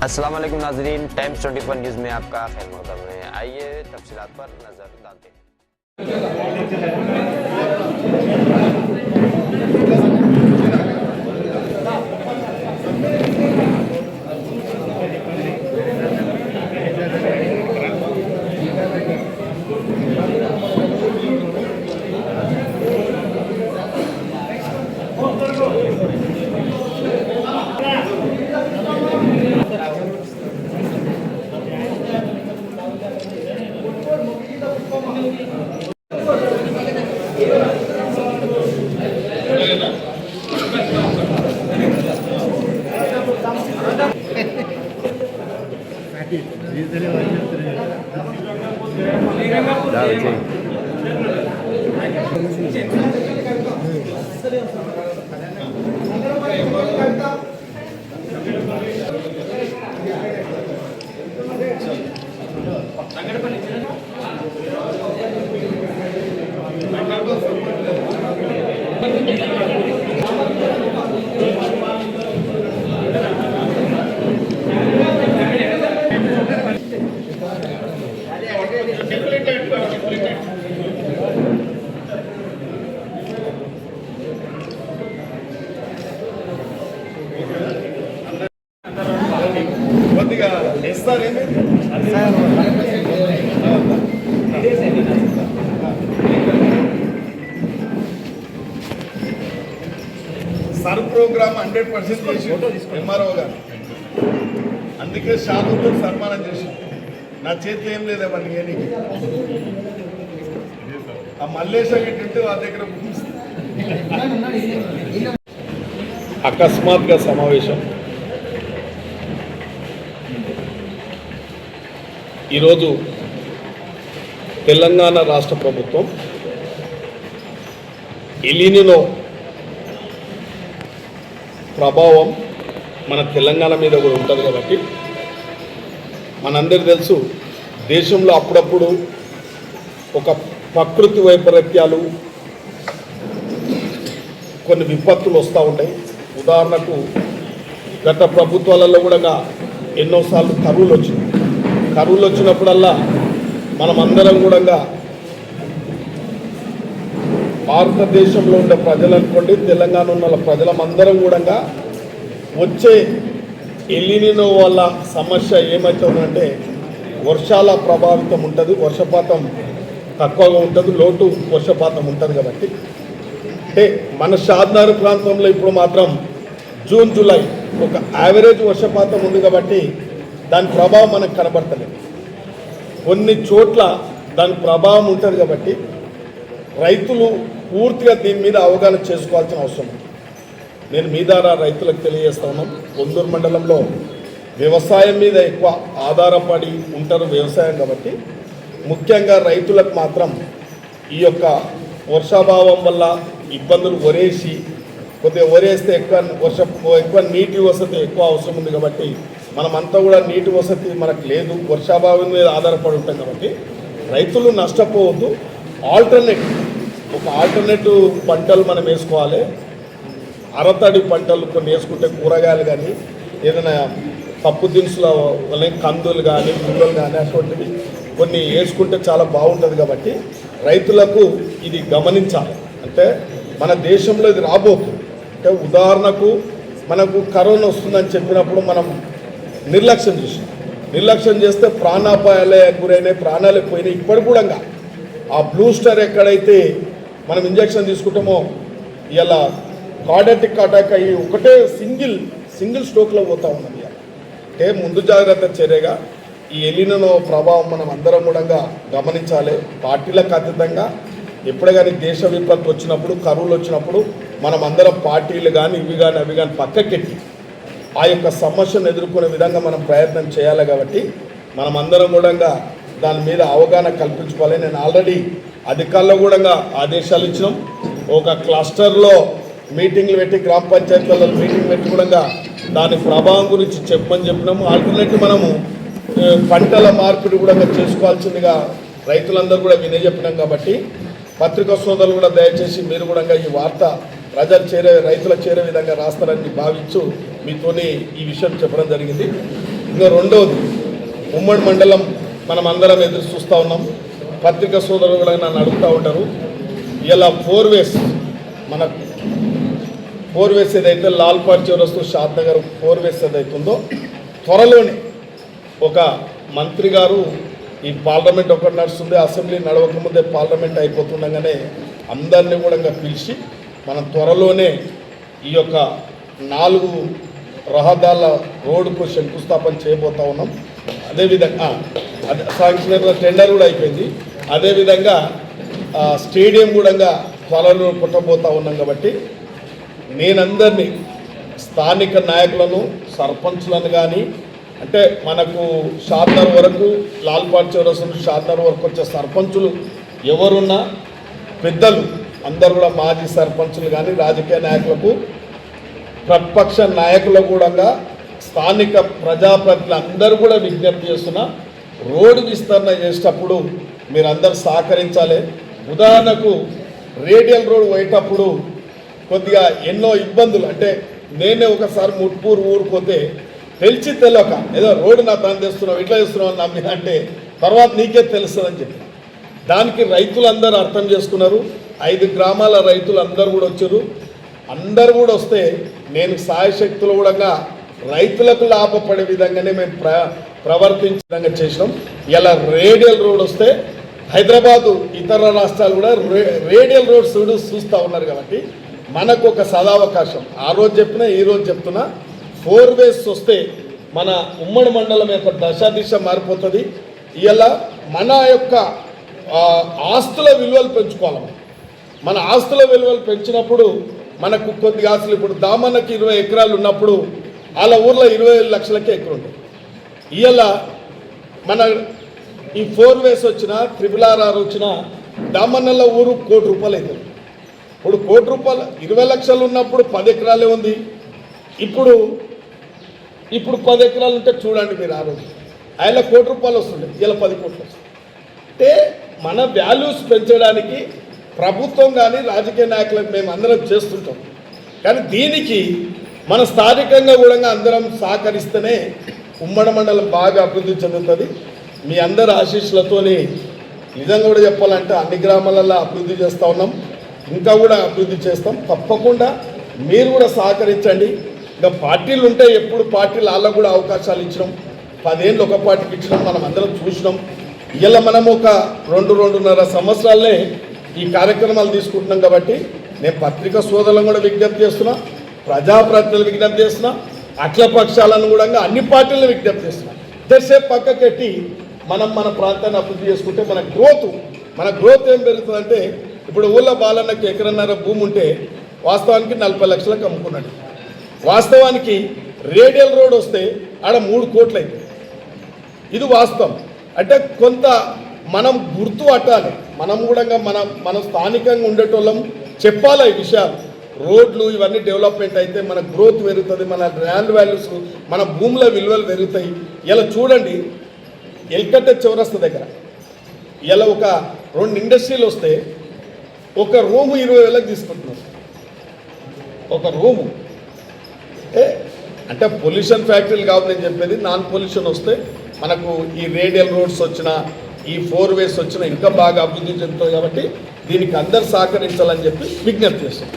अस्सलाम वालेकुम नाज़रीन, टाइम्स 24 न्यूज़ में आपका खैर मक़दम है। आइए तफसीलात पर नज़र डालते हैं। సర్ ప్రోగ్రామ్ 100% చేసి ఎంఆర్ఓ గారు అందుకే షాదుతో సన్మానం చేసి నా చేతిలో ఏం లేదు అవన్నీ ఏని ఆ మల్లేశ గిట్టు ఆ దగ్గర అకస్మాత్గా సమావేశం ఈరోజు తెలంగాణ రాష్ట్ర ప్రభుత్వం ఎలినినో ప్రభావం మన తెలంగాణ మీద కూడా ఉంటుంది కాబట్టి మనందరికీ తెలుసు దేశంలో అప్పుడప్పుడు ఒక ప్రకృతి వైపరీత్యాలు కొన్ని విపత్తులు వస్తూ ఉంటాయి. ఉదాహరణకు గత ప్రభుత్వాలలో కూడా ఎన్నోసార్లు కరువులు వచ్చినప్పుడల్లా మనమందరం కూడా భారతదేశంలో ఉండే ప్రజలు అనుకోండి, తెలంగాణ ఉన్న ప్రజలందరం కూడా వచ్చే ఎలినినో వల్ల సమస్య ఏమవుతుందంటే వర్షాల ప్రభావితం ఉంటుంది, వర్షపాతం తక్కువగా ఉంటుంది, లోటు వర్షపాతం ఉంటుంది. కాబట్టి అంటే మన షాద్నగర్ ప్రాంతంలో ఇప్పుడు మాత్రం జూన్ జూలై ఒక యావరేజ్ వర్షపాతం ఉంది కాబట్టి దాని ప్రభావం మనకు కనబడతలేదు. కొన్ని చోట్ల దాని ప్రభావం ఉంటుంది కాబట్టి రైతులు పూర్తిగా దీని మీద అవగాహన చేసుకోవాల్సిన అవసరం ఉంది. నేను మీ ద్వారా రైతులకు తెలియజేస్తా ఉన్నాను. కొందూరు మండలంలో వ్యవసాయం మీద ఎక్కువ ఆధారపడి ఉంటారు, వ్యవసాయం కాబట్టి ముఖ్యంగా రైతులకు మాత్రం ఈ యొక్క వర్షాభావం వల్ల ఇబ్బందులు వరేసి కొద్దిగా వరేస్తే ఎక్కువ నీటి వసతి ఎక్కువ అవసరం ఉంది కాబట్టి మనమంతా కూడా నీటి వసతి మనకు లేదు, వర్షాభావం మీద ఆధారపడి ఉంటాం కాబట్టి రైతులు నష్టపోవద్దు. ఆల్టర్నేటివ్ పంటలు మనం వేసుకోవాలి. అరతడి పంటలు కొన్ని వేసుకుంటే కూరగాయలు కానీ ఏదైనా పప్పు దినుసులు కందులు కానీ గుండెలు కానీ అటువంటివి కొన్ని వేసుకుంటే చాలా బాగుంటుంది. కాబట్టి రైతులకు ఇది గమనించాలి. అంటే మన దేశంలో ఇది రాబోతుంది. అంటే ఉదాహరణకు మనకు కరోనా వస్తుందని చెప్పినప్పుడు మనం నిర్లక్ష్యం చేస్తే ప్రాణాపాయాలే గురైనాయి, ప్రాణాలే పోయినాయి. ఇప్పటి కూడా ఆ బ్లూస్టర్ ఎక్కడైతే మనం ఇంజక్షన్ తీసుకుంటామో ఇలా కార్డియాక్ అటాక్ అయ్యి ఒకటే సింగిల్ స్ట్రోక్లో పోతూ ఉన్నది. అంటే ముందు జాగ్రత్త చర్యగా ఈ ఎలినినో ప్రభావం మనం అందరం కూడా గమనించాలి. పార్టీలకు అతీతంగా ఎప్పుడు కానీ దేశ విపత్తు వచ్చినప్పుడు, కరువులు వచ్చినప్పుడు మనం అందరం పార్టీలు కానీ ఇవి కానీ అవి కానీ పక్కకెట్టి ఆ యొక్క సమస్యను ఎదుర్కొనే విధంగా మనం ప్రయత్నం చేయాలి. కాబట్టి మనం అందరం కూడా దాని మీద అవగాహన కల్పించుకోవాలి. నేను ఆల్రెడీ అధికారులు కూడా ఆదేశాలు ఇచ్చినాం. ఒక క్లస్టర్లో మీటింగ్లు పెట్టి గ్రామ పంచాయతీలలో మీటింగ్ పెట్టి కూడా దాని ప్రభావం గురించి చెప్పినాము. ఆల్టర్నేటివ్ మనము పంటల మార్పిడి కూడా చేసుకోవాల్సిందిగా రైతులందరూ కూడా వినయజెప్పినాం. కాబట్టి పత్రికా సోదరులు కూడా దయచేసి మీరు కూడా ఈ వార్త రైతులకు చేరే విధంగా రాస్తారని భావించు మీతోని ఈ విషయం చెప్పడం జరిగింది. ఇంకా రెండవది ఉమ్మడి మండలం మనం అందరం ఎదురు చూస్తూ ఉన్నాం. పత్రికా సోదరులు కూడా నన్ను అడుగుతూ ఉంటారు. ఇలా 4 వేస్ మన 4 వేస్ ఏదైతే లాల్పాట్ చౌరస్తు షాద్ నగర్ 4 వేస్ ఏదైతుందో త్వరలోనే ఒక మంత్రి గారు ఈ పార్లమెంట్ ఒకటి నడుస్తుంది, అసెంబ్లీ నడవకముందే పార్లమెంట్ అయిపోతుండగానే అందరినీ కూడా పిలిచి మనం త్వరలోనే ఈ యొక్క 4 రహదారుల రోడ్డుకు శంకుస్థాపన చేయబోతా ఉన్నాం. అదేవిధంగా శాంక్షన్ టెండర్ కూడా అయిపోయింది. అదేవిధంగా స్టేడియం కూడా త్వరలో కొట్టబోతా ఉన్నాం. కాబట్టి నేనందరినీ స్థానిక నాయకులను సర్పంచ్లను కానీ అంటే మనకు షాద్నగర్ వరకు లాల్పాట్ చౌరస్తు షాద్నగర్ వరకు వచ్చే సర్పంచులు ఎవరున్నా పెద్దలు అందరూ కూడా మాజీ సర్పంచులు కానీ రాజకీయ నాయకులకు ప్రతిపక్ష నాయకులు కూడా స్థానిక ప్రజాప్రతినిధులు అందరూ కూడా విజ్ఞప్తి చేస్తున్నా రోడ్డు విస్తరణ చేసేటప్పుడు మీరందరూ సహకరించాలి. ఉదాహరణకు రేడియల్ రోడ్ పోయేటప్పుడు కొద్దిగా ఎన్నో ఇబ్బందులు అంటే నేనే ఒకసారి ముట్పూరు ఊరుకోతే తెలిసి తెలియక ఏదో రోడ్డు నా పని చేస్తున్నావు ఇట్లా చేస్తున్నావు నా మీద అంటే తర్వాత నీకే తెలుస్తుందని చెప్పి దానికి రైతులందరూ అర్థం చేసుకున్నారు. 5 గ్రామాల రైతులు అందరూ కూడా వచ్చారు. అందరూ కూడా వస్తే నేను సాయశక్తులు కూడా రైతులకు లాభపడే విధంగానే మేము ప్రవర్తించే విధంగా చేసినాం. ఇలా రేడియల్ రోడ్ వస్తే హైదరాబాదు ఇతర రాష్ట్రాలు కూడా రేడియల్ రోడ్ చూస్తూ ఉన్నారు. కాబట్టి మనకు ఒక సదావకాశం ఆ రోజు చెప్పినా ఈ రోజు చెప్తున్నా 4 వేస్ వస్తే మన ఉమ్మడి మండలం యొక్క దశ మారిపోతుంది. ఇలా మన యొక్క ఆస్తుల విలువలు పెంచుకోవాలి. మన ఆస్తుల విలువలు పెంచినప్పుడు మనకు కొద్దిగా ఆస్తులు ఇప్పుడు దామన్నకి 20 ఎకరాలు ఉన్నప్పుడు వాళ్ళ ఊర్లో 25 లక్షలకే ఎకరం ఉంటుంది. ఇలా మన ఈ 4 వేస్ వచ్చినా RRR వచ్చినా దామన్నల ఊరు ₹1 కోటి అవుతుంది. ఇప్పుడు ₹1 కోటి 20 లక్షలు ఉన్నప్పుడు 10 ఎకరాలే ఉంది. ఇప్పుడు 10 ఎకరాలు ఉంటే చూడండి మీరు ఆ రోజు ఆయన ₹1 కోటి వస్తుండే, ఇలా 10 కోట్లు వస్తుంది. అంటే మన వాల్యూస్ పెంచడానికి ప్రభుత్వం కానీ రాజకీయ నాయకులకు మేము అందరం చేస్తుంటాం. కానీ దీనికి మన స్థానికంగా కూడా అందరం సహకరిస్తేనే ఉమ్మడి మండలం బాగా అభివృద్ధి చెందుతుంది. మీ అందరి ఆశీస్సులతోని నిజంగా కూడా చెప్పాలంటే అన్ని గ్రామాలలో అభివృద్ధి చేస్తూ ఉన్నాం, ఇంకా కూడా అభివృద్ధి చేస్తాం. తప్పకుండా మీరు కూడా సహకరించండి. ఇంకా పార్టీలు ఉంటే ఎప్పుడు పార్టీలు వాళ్ళకు కూడా అవకాశాలు ఇచ్చినాం. 10 ఏళ్ళు ఒక పార్టీకి ఇచ్చినాం, మనం అందరం చూసినాం. ఇలా మనం ఒక 2-2.5 సంవత్సరాలనే ఈ కార్యక్రమాలు తీసుకుంటున్నాం. కాబట్టి నేను పత్రికా సోదరులను కూడా విజ్ఞప్తి చేస్తున్నా, ప్రజాప్రతినిధులు విజ్ఞప్తి చేస్తున్నా, అఖిల పక్షాలను కూడా అన్ని పార్టీలను విజ్ఞప్తి చేస్తున్నా. ఇంతసేపు పక్కకెట్టి మనం మన ప్రాంతాన్ని అభివృద్ధి చేసుకుంటే మన గ్రోత్ ఏం పెరుగుతుందంటే ఇప్పుడు ఊళ్ళో బాలన్నకి 1.5 ఎకరం భూమి ఉంటే వాస్తవానికి 40 లక్షలకు అమ్ముకున్నాడు. వాస్తవానికి రేడియల్ రోడ్ వస్తే ఆడ 3 కోట్లు అవుతుంది. ఇది వాస్తవం. అంటే కొంత మనం గుర్తు పట్టాలి. మనం కూడా మన స్థానికంగా ఉండేటోళ్ళం చెప్పాలి ఈ విషయాలు. రోడ్లు ఇవన్నీ డెవలప్మెంట్ అయితే మన గ్రోత్ పెరుగుతుంది, మన ల్యాండ్ వాల్యూస్ మన భూముల విలువలు పెరుగుతాయి. ఇలా చూడండి ఎల్కట్ట చౌరస్తా దగ్గర ఇలా ఒక 2 ఇండస్ట్రీలు వస్తే ఒక రూము 20,000కి తీసుకుంటున్నారు. ఒక రూము అంటే పొల్యూషన్ ఫ్యాక్టరీలు కాదు నేను చెప్పేది, నాన్ పొల్యూషన్ వస్తే మనకు ఈ రేడియల్ రోడ్స్ వచ్చినా ఈ 4 వేస్ వచ్చినా ఇంకా బాగా అభివృద్ధి చెందుతుంది. కాబట్టి దీనికి అందరు సహకరించాలని చెప్పి విజ్ఞప్తి చేస్తాం.